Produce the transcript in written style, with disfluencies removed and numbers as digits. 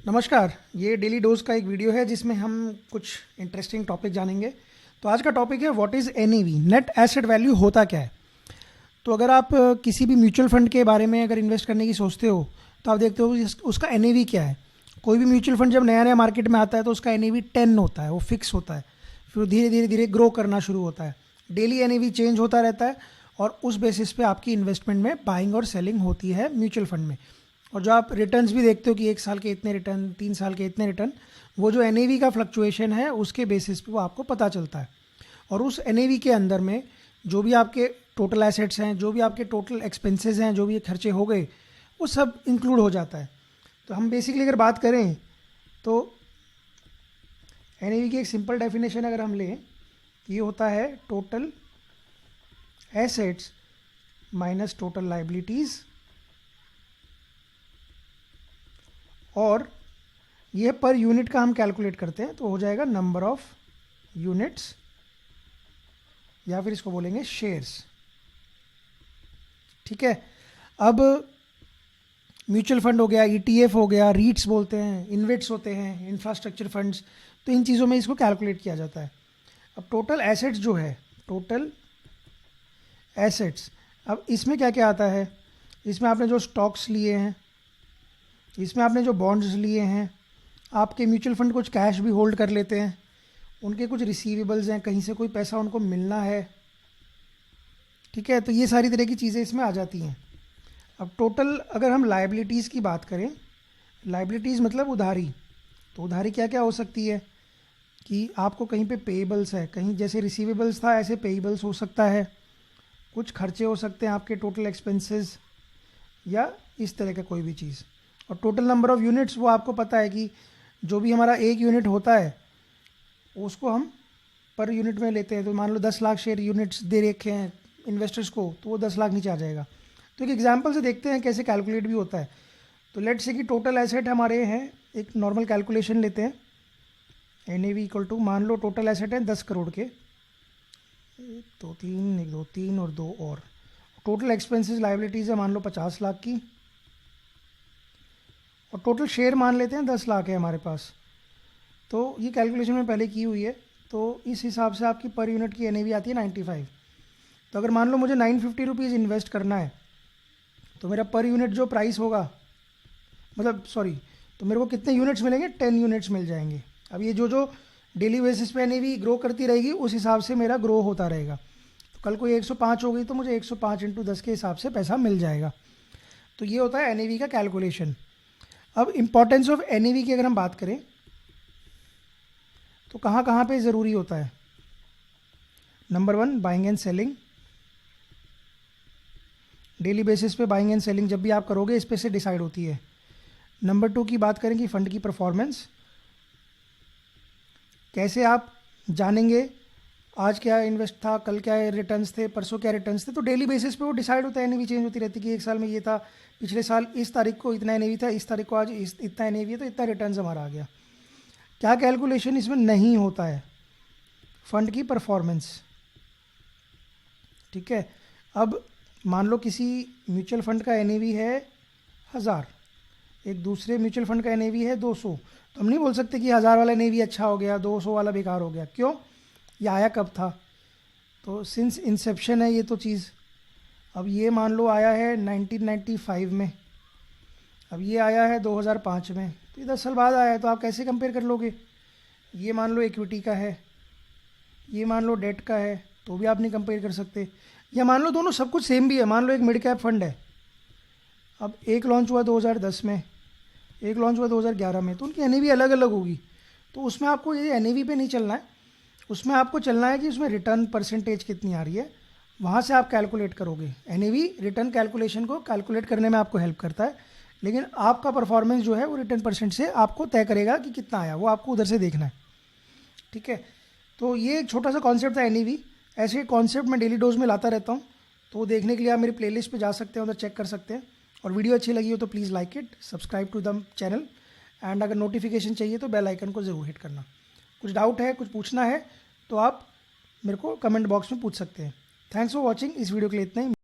नमस्कार, ये daily dose का एक वीडियो है जिसमें हम कुछ इंटरेस्टिंग टॉपिक जानेंगे। तो आज का टॉपिक है what is NAV, net asset value होता क्या है। तो अगर आप किसी भी म्यूचुअल फंड के बारे में अगर इन्वेस्ट करने की सोचते हो तो आप देखते हो उसका एनएवी क्या है। कोई भी म्यूचुअल फंड जब नया नया मार्केट में आता है तो उसका एनएवी 10 होता है, वो फिक्स होता है। फिर धीरे धीरे धीरे ग्रो करना शुरू होता है। डेली एनएवी चेंज होता रहता है और उस बेसिस पे आपकी इन्वेस्टमेंट में बाइंग और सेलिंग होती है म्यूचुअल फंड में। और जो आप रिटर्न्स भी देखते हो कि 1 साल के इतने रिटर्न, 3 साल के इतने रिटर्न, वो जो एनएवी का फ्लक्चुएशन है उसके बेसिस पे वो आपको पता चलता है। और उस एनएवी के अंदर में जो भी आपके टोटल एसेट्स हैं, जो भी आपके टोटल एक्सपेंसेस हैं, जो भी खर्चे हो गए, वो सब इंक्लूड हो जाता है। तो हम बेसिकली अगर बात करें तो एनएवी की एक सिंपल डेफिनेशन अगर हम लें, ये होता है total assets minus total liabilities, और ये पर यूनिट का हम कैलकुलेट करते हैं तो हो जाएगा नंबर ऑफ यूनिट्स, या फिर इसको बोलेंगे शेयर्स। ठीक है। अब म्यूचुअल फंड हो गया, ईटीएफ हो गया, रीट्स बोलते हैं, इन्वेट्स होते हैं, इंफ्रास्ट्रक्चर फंड्स, तो इन चीज़ों में इसको कैलकुलेट किया जाता है। अब टोटल एसेट्स जो है, टोटल एसेट्स, अब इसमें क्या क्या आता है। इसमें आपने जो स्टॉक्स लिए हैं, इसमें आपने जो बॉन्ड्स लिए हैं, आपके म्यूचुअल फंड कुछ कैश भी होल्ड कर लेते हैं, उनके कुछ रिसीवेबल्स हैं, कहीं से कोई पैसा उनको मिलना है। ठीक है, तो ये सारी तरह की चीज़ें इसमें आ जाती हैं। अब टोटल अगर हम लाइबिलिटीज़ की बात करें, लाइबिलिटीज़ मतलब उधारी। तो उधारी क्या क्या हो सकती है कि आपको कहीं पे पेएबल्स है, कहीं जैसे रिसीवेबल्स था ऐसे पेएबल्स हो सकता है, कुछ खर्चे हो सकते हैं आपके टोटल एक्सपेंसेस, या इस तरह का कोई भी चीज़। और टोटल नंबर ऑफ़ यूनिट्स, वो आपको पता है कि जो भी हमारा एक यूनिट होता है उसको हम पर यूनिट में लेते हैं। तो मान लो 10 लाख शेयर यूनिट्स दे रखे हैं इन्वेस्टर्स को, तो वो 10 लाख नीचे आ जाएगा। तो एक एग्जांपल से देखते हैं कैसे कैलकुलेट भी होता है। तो लेट से कि टोटल एसेट हमारे हैं, एक नॉर्मल कैलकुलेशन लेते हैं। एनएवी इक्वल टू, मान लो टोटल एसेट है 10 करोड़ के, 1 2 3 1 2 3 और 2 और। टोटल एक्सपेंसेस लाइबिलिटीज़ है मान लो 50 लाख की, और टोटल शेयर मान लेते हैं 10 लाख है हमारे पास। तो ये कैलकुलेशन में पहले की हुई है, तो इस हिसाब से आपकी पर यूनिट की एनएवी आती है 95। तो अगर मान लो मुझे 950 रुपीज़ इन्वेस्ट करना है, तो मेरा पर यूनिट जो प्राइस होगा, मतलब सॉरी, तो मेरे को कितने यूनिट्स मिलेंगे, 10 यूनिट्स मिल जाएंगे। अब ये जो जो डेली बेसिस पे एनएवी ग्रो करती रहेगी उस हिसाब से मेरा ग्रो होता रहेगा। तो कल को 105 हो गई तो मुझे 105 × 10 के हिसाब से पैसा मिल जाएगा। तो ये होता है एनएवी का कैलकुलेशन। अब इम्पॉर्टेंस ऑफ एनएवी की अगर हम बात करें तो कहाँ कहाँ पे ज़रूरी होता है। Number 1, buying and selling. Daily basis पे बाइंग एंड सेलिंग जब भी आप करोगे इस पे से डिसाइड होती है। नंबर 2 की बात करें कि फंड की परफॉर्मेंस, कैसे आप जानेंगे आज क्या इन्वेस्ट था, कल क्या रिटर्न्स थे, परसों क्या रिटर्न्स थे। तो डेली बेसिस पे वो डिसाइड होता है, एनएवी चेंज होती रहती है कि एक साल में ये था, पिछले साल इस तारीख को इतना एनएवी था, इस तारीख को आज इतना एनएवी है, तो इतना रिटर्न्स हमारा आ गया। क्या कैलकुलेशन इसमें नहीं होता है, फंड की परफॉर्मेंस। ठीक है। अब मान लो किसी म्यूचुअल फंड का एनएवी है 1000, एक दूसरे म्यूचुअल फंड का एनएवी है 200, तो हम नहीं बोल सकते कि 1000 वाला एनएवी अच्छा हो गया, 200 वाला बेकार हो गया। क्यों? ये आया कब था? तो सिंस इंसेप्शन है ये तो चीज़। अब ये मान लो आया है 1995 में, अब ये आया है 2005 में, तो ये 10 साल बाद आया है, तो आप कैसे कंपेयर कर लोगे। ये मान लो इक्विटी का है, ये मान लो डेट का है, तो भी आप नहीं कंपेयर कर सकते। या मान लो दोनों सब कुछ सेम भी है, मान लो एक मिड कैप फंड है, अब एक लॉन्च हुआ 2010 में, एक लॉन्च हुआ 2011 में, तो उनकी एनएवी अलग अलग होगी। तो उसमें आपको ये एनएवी पे नहीं चलना है, उसमें आपको चलना है कि उसमें रिटर्न परसेंटेज कितनी आ रही है, वहाँ से आप कैलकुलेट करोगे। एनएवी रिटर्न कैलकुलेशन को कैलकुलेट करने में आपको हेल्प करता है, लेकिन आपका परफॉर्मेंस जो है वो रिटर्न परसेंट से आपको तय करेगा कि कितना आया, वो आपको उधर से देखना है। ठीक है। तो ये एक छोटा सा कॉन्सेप्ट था एनईवी। ऐसे कॉन्सेप्ट मैं डेली डोज में लाता रहता हूँ, तो वो देखने के लिए आप मेरी प्लेलिस्ट पे जा सकते हैं, उधर चेक कर सकते हैं। और वीडियो अच्छी लगी हो तो please like it, subscribe to the channel, and अगर नोटिफिकेशन चाहिए तो बेल आइकन को ज़रूर हिट करना। कुछ डाउट है, कुछ पूछना है तो आप मेरे को कमेंट बॉक्स में पूछ सकते हैं। Thanks for watching. इस वीडियो के लिए इतना ही।